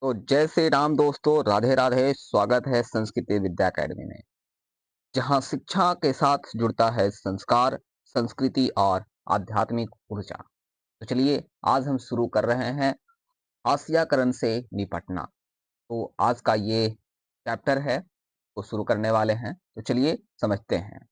तो जय श्री राम दोस्तों, राधे राधे। स्वागत है संस्कृति विद्या अकेडमी में, जहां शिक्षा के साथ जुड़ता है संस्कार, संस्कृति और आध्यात्मिक ऊर्जा। तो चलिए, आज हम शुरू कर रहे हैं हास्याकरण से निपटना। तो आज का ये चैप्टर है, वो शुरू करने वाले हैं। तो चलिए समझते हैं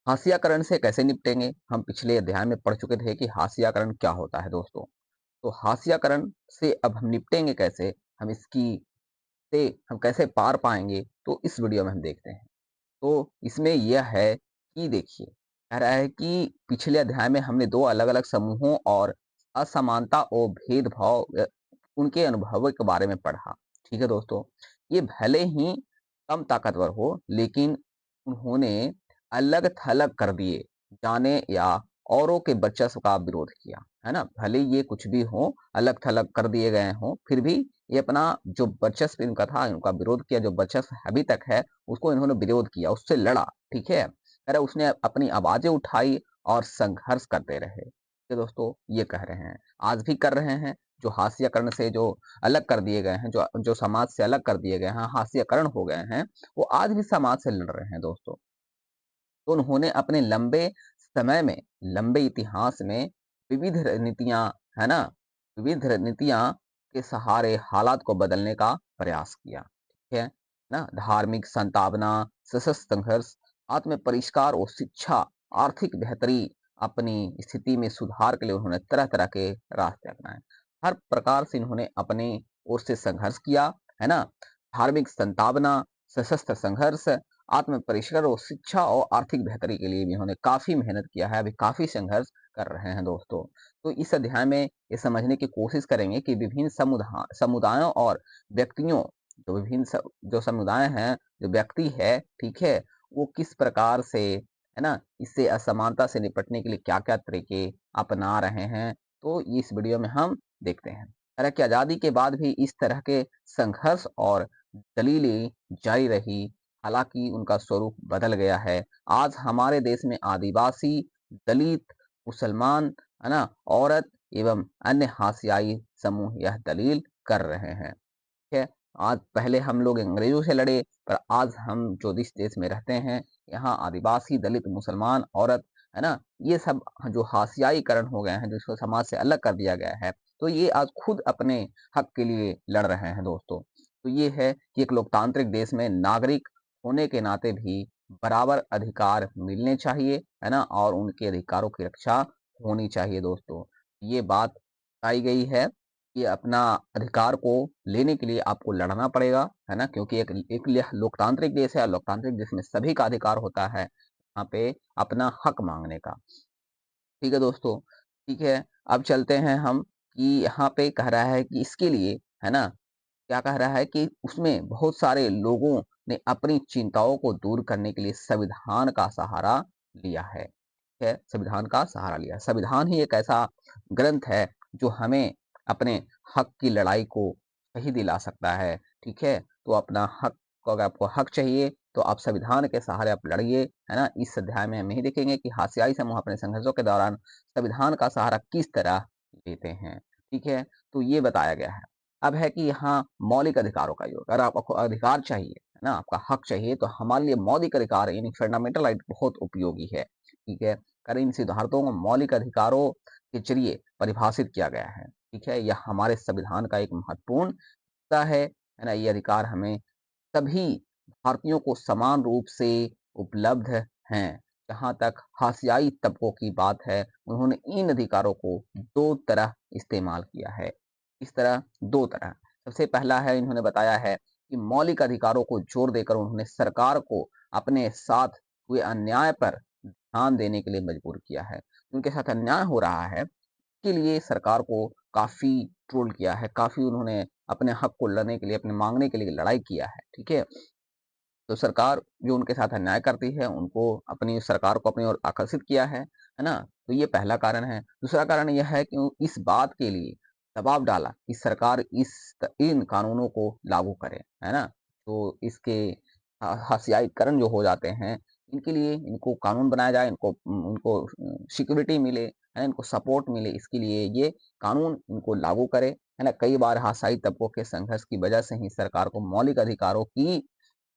हास्याकरण से कैसे निपटेंगे। हम पिछले अध्याय में पढ़ चुके थे कि हास्याकरण क्या होता है दोस्तों। तो हास्याकरण से अब हम निपटेंगे कैसे, हम इसकी से हम कैसे पार पाएँगे, तो इस वीडियो में हम देखते हैं। तो इसमें यह है कि देखिए, कह रहा है कि पिछले अध्याय में हमने 2 अलग-अलग समूहों और असमानता और भेदभाव उनके अनुभवों के बारे में पढ़ा। ठीक है दोस्तों? ये भले ही कम ताकतवर हो, लेकिन उन्होंने अलग-थलग कर दिए जाने या औरों के वर्चस्व का विरोध किया, है ना? भले ही ये कुछ भी हो, अलग-थलग कर दिए गए हों, फिर भी ये अपना जो वर्चस्व इनका था, इनका विरोध किया, जो वर्चस्व अभी तक है, उसको इन्होंने विरोध किया, उससे लड़ा, ठीक है? कह रहा उसने अपनी आवाज़ें उठाई और संघर्ष करते रहे। तो दोस्तों, ये कह रहे हैं, आज भी कर रहे हैं, जो हास्यकरण से जो अलग कर दिए गए हैं, जो जो समाज से अलग कर दिए गए हैं, हास्यकरण हो गए हैं, वो आज भी समाज से लड़ रहे हैं दोस्तों। तो उन्होंने अपने लंबे समय में, लंबे इतिहास में विविध रणनीतियाँ, है ना? विविध रणनीतियाँ के सहारे हालात को बदलने का प्रयास किया, ठीक है? ना? धार्मिक संतावना, सशस्त्र संघर्ष, आत्म परिष्कार और शिक्षा, आर्थिक बेहतरी, अपनी स्थिति में सुधार के लिए उन्होंने तरह-तरह के रास्ते अपनाए। हर प्रकार से इन्होंने अपनी ओर से संघर्ष किया, है ना? धार्मिक संतावना, सशस्त्र संघर्ष, आत्म परिष्कार और शिक्षा और आर्थिक बेहतरी के लिए भी उन्होंने काफ़ी मेहनत किया है, अभी काफ़ी संघर्ष कर रहे हैं दोस्तों। तो इस अध्याय में ये समझने की कोशिश करेंगे कि विभिन्न समुदायों और व्यक्तियों, जो विभिन्न जो समुदाय हैं, जो व्यक्ति है, ठीक है? वो किस प्रकार से, है ना, इससे असमानता से निपटने के लिए क्या-क्या तरीके अपना रहे हैं, तो इस वीडियो में हम देखते हैं। कह रहा है कि आज़ादी के बाद भी इस तरह के संघर्ष और दलीलें जारी रही, हालाँकि उनका स्वरूप बदल गया है। आज हमारे देश में आदिवासी, दलित, मुसलमान, है ना, औरत एवं अन्य हाशियाई समूह यह दलील कर रहे हैं। ठीक है? आज पहले हम लोग अंग्रेज़ों से लड़े, पर आज हम जो जिस देश में रहते हैं, यहाँ आदिवासी, दलित, मुसलमान, औरत, है ना? ये सब जो हाशियाईकरण हो गए हैं, जिसको समाज से अलग कर दिया गया है, तो ये आज खुद अपने हक के लिए लड़ रहे हैं दोस्तों। तो ये है कि एक लोकतांत्रिक देश में नागरिक होने के नाते भी बराबर अधिकार मिलने चाहिए, है ना? और उनके अधिकारों की रक्षा होनी चाहिए दोस्तों। ये बात बताई गई है कि अपना अधिकार को लेने के लिए आपको लड़ना पड़ेगा, है ना? क्योंकि एक यह लोकतांत्रिक देश है और लोकतांत्रिक देश में सभी का अधिकार होता है, यहाँ पे अपना हक माँगने का। ठीक है दोस्तों, ठीक है। अब चलते हैं हम कि यहाँ पे कह रहा है कि इसके लिए, है ना, क्या कह रहा है कि उसमें बहुत सारे लोगों ने अपनी चिंताओं को दूर करने के लिए संविधान का सहारा लिया है। ठीक है? संविधान का सहारा लिया। संविधान ही एक ऐसा ग्रंथ है जो हमें अपने हक की लड़ाई को सही दिला सकता है। ठीक है? तो अपना हक को, अगर आपको हक चाहिए तो आप संविधान के सहारे आप लड़िए, है ना? इस अध्याय में हम यही देखेंगे कि हाशियाई समूह अपने संघर्षों के दौरान संविधान का सहारा किस तरह लेते हैं। ठीक है? तो ये बताया गया है। अब है कि यहाँ मौलिक अधिकारों का योग, अगर आपको अधिकार चाहिए, है ना, आपका हक चाहिए, तो हमारे लिए मौलिक अधिकार यानी फंडामेंटल राइट बहुत उपयोगी है, ठीक है? कारण इन सिद्धांतों को मौलिक अधिकारों के ज़रिए परिभाषित किया गया है, ठीक है? यह हमारे संविधान का एक महत्वपूर्ण हिस्सा है ना? ये अधिकार हमें सभी भारतीयों को समान रूप से उपलब्ध हैं। जहाँ तक हाशियाई तबकों की बात है, उन्होंने इन अधिकारों को 2 तरह इस्तेमाल किया है। इस तरह 2 तरह। सबसे पहला है, इन्होंने बताया है कि मौलिक अधिकारों को जोर देकर उन्होंने सरकार को अपने साथ हुए अन्याय पर ध्यान देने के लिए मजबूर किया है। उनके साथ अन्याय हो रहा है, के लिए सरकार को काफ़ी ट्रोल किया है, काफ़ी उन्होंने अपने हक को लड़ने के लिए, अपने माँगने के लिए लड़ाई किया है, ठीक है? तो सरकार जो उनके साथ अन्याय करती है, उनको अपनी सरकार को अपनी ओर आकर्षित किया है ना? तो ये पहला कारण है। दूसरा कारण यह है कि इस बात के लिए दबाव डाला कि सरकार इन कानूनों को लागू करे, है ना? तो इसके हाशियाईकरण जो हो जाते हैं, इनके लिए इनको कानून बनाया जाए, सिक्योरिटी मिले, है, इनको सपोर्ट मिले, इसके लिए ये कानून इनको लागू करे, है ना? कई बार हाशियाई तबकों के संघर्ष की वजह से ही सरकार को मौलिक अधिकारों की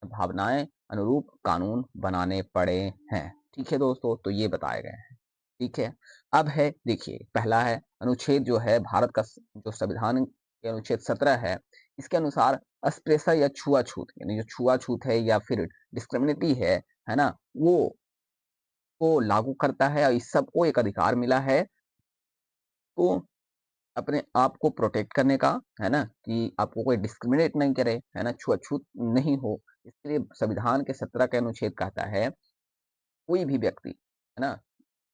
भावनाएँ अनुरूप कानून बनाने पड़े हैं। ठीक है दोस्तों, तो ये बताए गए हैं। ठीक है। अब है देखिए पहला है अनुच्छेद जो है भारत का जो संविधान के अनुच्छेद 17 है, इसके अनुसार अस्पृश्यता या छुआ-छूत यानी जो छुआ-छूत है या फिर डिस्क्रिमिनेटी है ना? वो को लागू करता है और इस सबको एक अधिकार मिला है, तो अपने आप को प्रोटेक्ट करने का, है ना? कि आपको कोई डिस्क्रिमिनेट नहीं करे, है ना? छुआ-छूत नहीं हो। इसके लिए संविधान के 17 के अनुच्छेद कहता है, कोई भी व्यक्ति, है ना?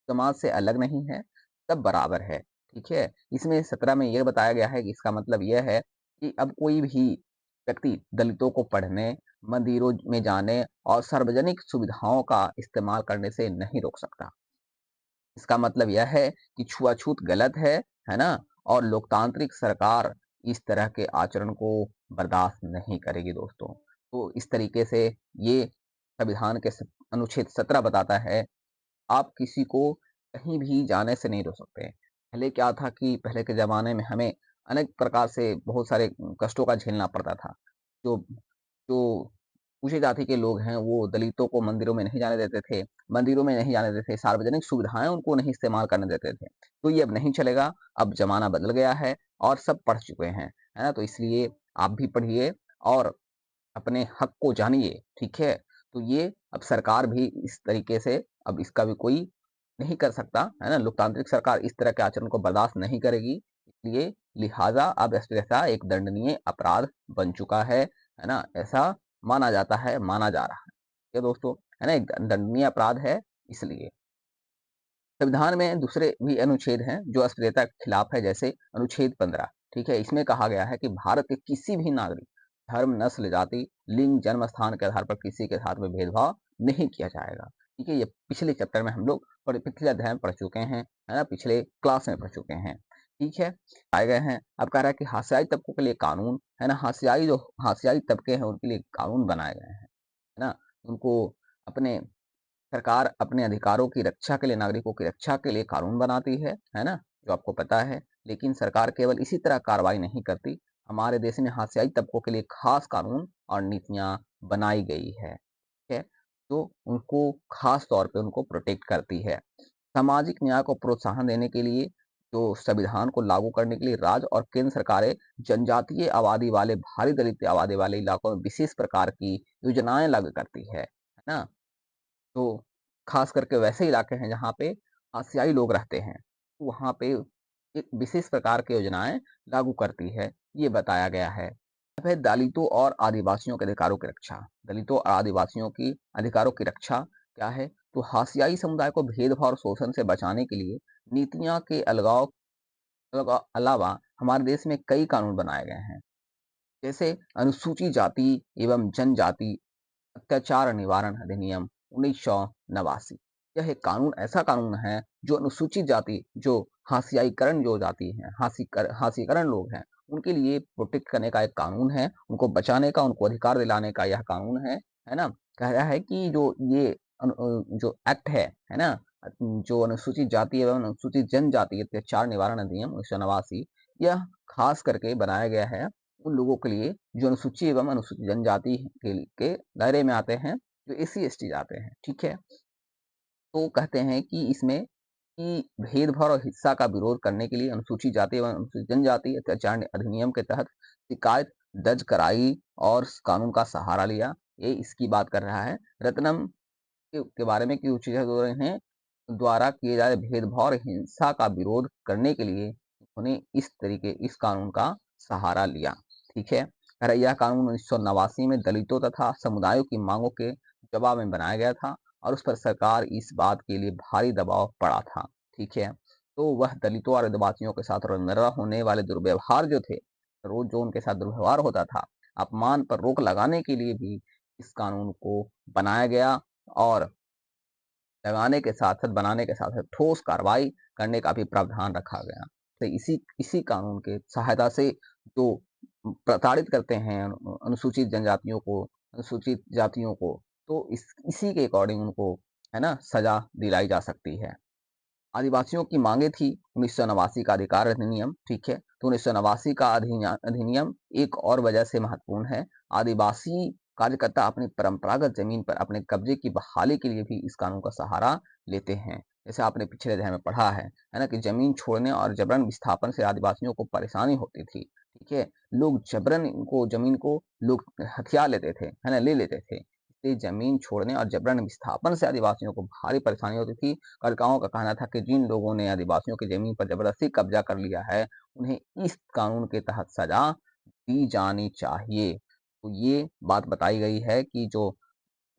समाज से अलग नहीं है, सब बराबर है, ठीक है? इसमें 17 में ये बताया गया है कि इसका मतलब ये है कि अब कोई भी व्यक्ति दलितों को पढ़ने, मंदिरों में जाने और सार्वजनिक सुविधाओं का इस्तेमाल करने से नहीं रोक सकता। इसका मतलब यह है कि छुआ-छूत गलत है ना? और लोकतांत्रिक सरकार इस तरह के आचरण को बर्दाश्त नहीं करेगी दोस्तों। तो इस तरीके से ये संविधान के अनुच्छेद 17 बताता है आप किसी को कहीं भी जाने से नहीं रोक सकते। पहले क्या था कि पहले के ज़माने में हमें अनेक प्रकार से बहुत सारे कष्टों का झेलना पड़ता था। जो जो ऊँची जाति के लोग हैं, वो दलितों को मंदिरों में नहीं जाने देते थे, मंदिरों में नहीं जाने देते थे, सार्वजनिक सुविधाएँ उनको नहीं इस्तेमाल करने देते थे। तो ये अब नहीं चलेगा, अब ज़माना बदल गया है और सब पढ़ चुके हैं, है ना? तो इसलिए आप भी पढ़िए और अपने हक को जानिए, ठीक है? तो ये अब सरकार भी इस तरीके से अब इसका भी कोई नहीं कर सकता, है ना? लोकतांत्रिक सरकार इस तरह के आचरण को बर्दाश्त नहीं करेगी, इसलिए लिहाज़ा अब अस्पृश्यता एक दंडनीय अपराध बन चुका है ना? ऐसा माना जा रहा है। ये दोस्तों, है ना? एक दंडनीय अपराध है इसलिए। संविधान में दूसरे भी अनुच्छेद हैं जो अस्पृश्यता के खिलाफ है जैसे अनुच्छेद 15 ठीक है इसमें कहा गया है कि भारत के किसी भी नागरिक धर्म नस्ल जाति लिंग जन्म स्थान के आधार पर किसी के साथ में भेदभाव नहीं किया जाएगा ठीक है ये पिछले चैप्टर में हम लोग पिछले अध्याय में पढ़ चुके हैं है ना पिछले क्लास में पढ़ चुके हैं ठीक है आए गए हैं अब कह रहा है कि हाशियाई तबकों के लिए कानून है ना हाशियाई तबके हैं उनके लिए कानून बनाए गए हैं है ना उनको अपने सरकार अपने अधिकारों की रक्षा के लिए नागरिकों की रक्षा के लिए कानून बनाती है ना? जो आपको पता है। लेकिन सरकार केवल इसी तरह कार्रवाई नहीं करती। हमारे देश में हाशियाई तबकों के लिए खास कानून और नीतियाँ बनाई गई है, ठीक है? तो उनको खास तौर पे उनको प्रोटेक्ट करती है। सामाजिक न्याय को प्रोत्साहन देने के लिए जो संविधान को लागू करने के लिए राज्य और केंद्र सरकारें जनजातीय आबादी वाले भारी दलित आबादी वाले इलाकों में विशेष प्रकार की योजनाएँ लागू करती है ना? तो खास करके वैसे इलाके हैं जहाँ पे आसियाई लोग रहते हैं, तो वहाँ पे एक विशेष प्रकार की योजनाएँ लागू करती है, ये बताया गया है। अब है दलितों और आदिवासियों के अधिकारों की रक्षा। दलितों और आदिवासियों की अधिकारों की रक्षा क्या है? तो हाशियाई समुदाय को भेदभाव और शोषण से बचाने के लिए नीतियाँ के अलावा हमारे देश में कई कानून बनाए गए हैं। जैसे अनुसूचित जाति एवं जनजाति अत्याचार निवारण अधिनियम 1989 यह एक कानून ऐसा कानून है जो अनुसूचित जाति जो हाशियाईकरण जो जाति है हाशियाकरण लोग हैं उनके लिए प्रोटेक्ट करने का एक कानून है उनको बचाने का उनको अधिकार दिलाने का यह कानून है ना कह रहा है कि जो ये जो एक्ट है ना जो अनुसूचित जाति एवं अनुसूचित जनजाति अत्याचार निवारण अधिनियम 1989 यह खास करके बनाया गया है उन लोगों के लिए जो अनुसूची एवं अनुसूचित जनजाति के दायरे में आते हैं, जो एससी-एसटी जाते हैं, ठीक है? तो कहते हैं कि इसमें कि भेदभाव और हिंसा का विरोध करने के लिए अनुसूचित जाति एवं अनुसूचित जनजाति अत्याचार अधिनियम के तहत शिकायत दर्ज कराई और इस कानून का सहारा लिया। ये इसकी बात कर रहा है। रत्नम के बारे में कि उन्हें द्वारा किए जा रहे भेदभाव और हिंसा का विरोध करने के लिए उन्होंने इस कानून का सहारा लिया ठीक है यह कानून 1989 में दलितों तथा समुदायों की मांगों के जवाब में बनाया गया था और उस पर सरकार इस बात के लिए भारी दबाव पड़ा था ठीक है तो वह दलितों और आदिवासियों के साथ रोजमर्रा होने वाले दुर्व्यवहार जो थे रोज जो उनके साथ दुर्व्यवहार होता था अपमान पर रोक लगाने के लिए भी इस कानून को बनाया गया और लगाने के साथ-साथ बनाने के साथ-साथ ठोस कार्रवाई करने का भी प्रावधान रखा गया। तो इसी इसी कानून के सहायता से जो प्रताड़ित करते हैं अनुसूचित जनजातियों को, अनुसूचित जातियों को, तो इसी के अकॉर्डिंग उनको है ना सज़ा दिलाई जा सकती है। आदिवासियों की मांगे थी 1989 का अधिकार अधिनियम, ठीक है? तो 1989 का अधिनियम एक और वजह से महत्वपूर्ण है। आदिवासी कार्यकर्ता अपनी परंपरागत जमीन पर अपने कब्जे की बहाली के लिए भी इस कानून का सहारा लेते हैं। जैसे आपने पिछले अध्याय में पढ़ा है ना? कि जमीन छोड़ने और जबरन विस्थापन से आदिवासियों को परेशानी होती थी, ठीक है? लोग जबरन इनको जमीन को लोग हथिया लेते थे, है ना? ले लेते थे। इसलिए जमीन छोड़ने और जबरन विस्थापन से आदिवासियों को भारी परेशानी होती थी। कार्यकर्ताओं का कहना था कि जिन लोगों ने आदिवासियों की जमीन पर जबरदस्ती कब्जा कर लिया है, उन्हें इस कानून के तहत सजा दी जानी चाहिए। तो ये बात बताई गई है कि जो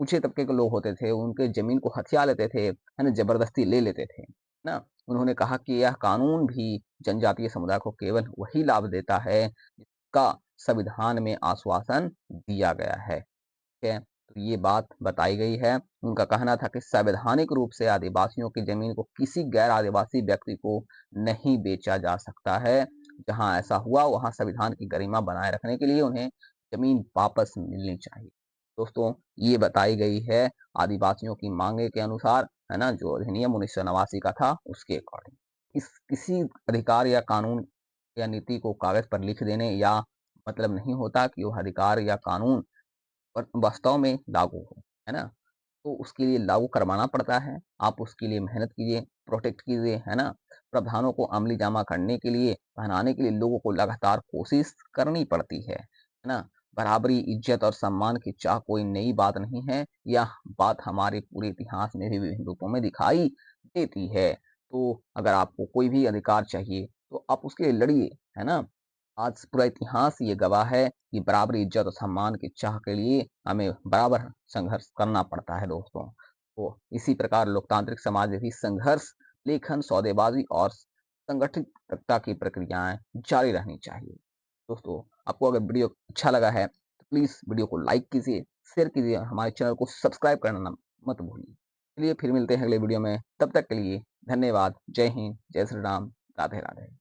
ऊँचे तबके के लोग होते थे, उनके ज़मीन को हथिया लेते थे, है ना? ज़बरदस्ती ले लेते थे, ना? उन्होंने कहा कि यह कानून भी जनजातीय समुदाय को केवल वही लाभ देता है, जिसका संविधान में आश्वासन दिया गया है। है, तो ये बात बताई गई है। उनका कहना था कि संवैधानिक रूप से आदिवासियों की जमीन को किसी गैर आदिवासी व्यक्ति को नहीं बेचा जा सकता है। जहां ऐसा हुआ वहां संविधान की गरिमा बनाए रखने के लिए उन्हें जमीन वापस मिलनी चाहिए। दोस्तों, ये बताई गई है आदिवासियों की मांगे के अनुसार, है ना? जो अधिनियम 1989 का था उसके अकॉर्डिंग। इस किसी अधिकार या कानून या नीति को कागज पर लिख देने या मतलब नहीं होता कि वह अधिकार या कानून वास्तव में लागू हो, है ना? तो उसके लिए लागू करवाना पड़ता है। आप उसके लिए मेहनत कीजिए, प्रोटेक्ट कीजिए, है ना? प्रावधानों को अमली-जामा करने के लिए, पहनाने के लिए लोगों को लगातार कोशिश करनी पड़ती है ना? बराबरी, इज़्ज़त और सम्मान की चाह कोई नई बात नहीं है। यह बात हमारे पूरे इतिहास में भी विभिन्न रूपों में दिखाई देती है। तो अगर आपको कोई भी अधिकार चाहिए, तो आप उसके लिए लड़िए, है ना? आज पूरा इतिहास ये गवाह है कि बराबरी, इज्जत और सम्मान की चाह के लिए हमें बराबर संघर्ष करना पड़ता है दोस्तों। तो इसी प्रकार लोकतांत्रिक समाज में भी संघर्ष, लेखन, सौदेबाजी और संगठितता की प्रक्रियाएं जारी रहनी चाहिए। दोस्तों, आपको अगर वीडियो अच्छा लगा है तो प्लीज़ वीडियो को लाइक कीजिए, शेयर कीजिए, हमारे चैनल को सब्सक्राइब करना मत भूलिए। चलिए फिर मिलते हैं अगले वीडियो में, तब तक के लिए धन्यवाद। जय हिंद, जय श्री राम, राधे राधे।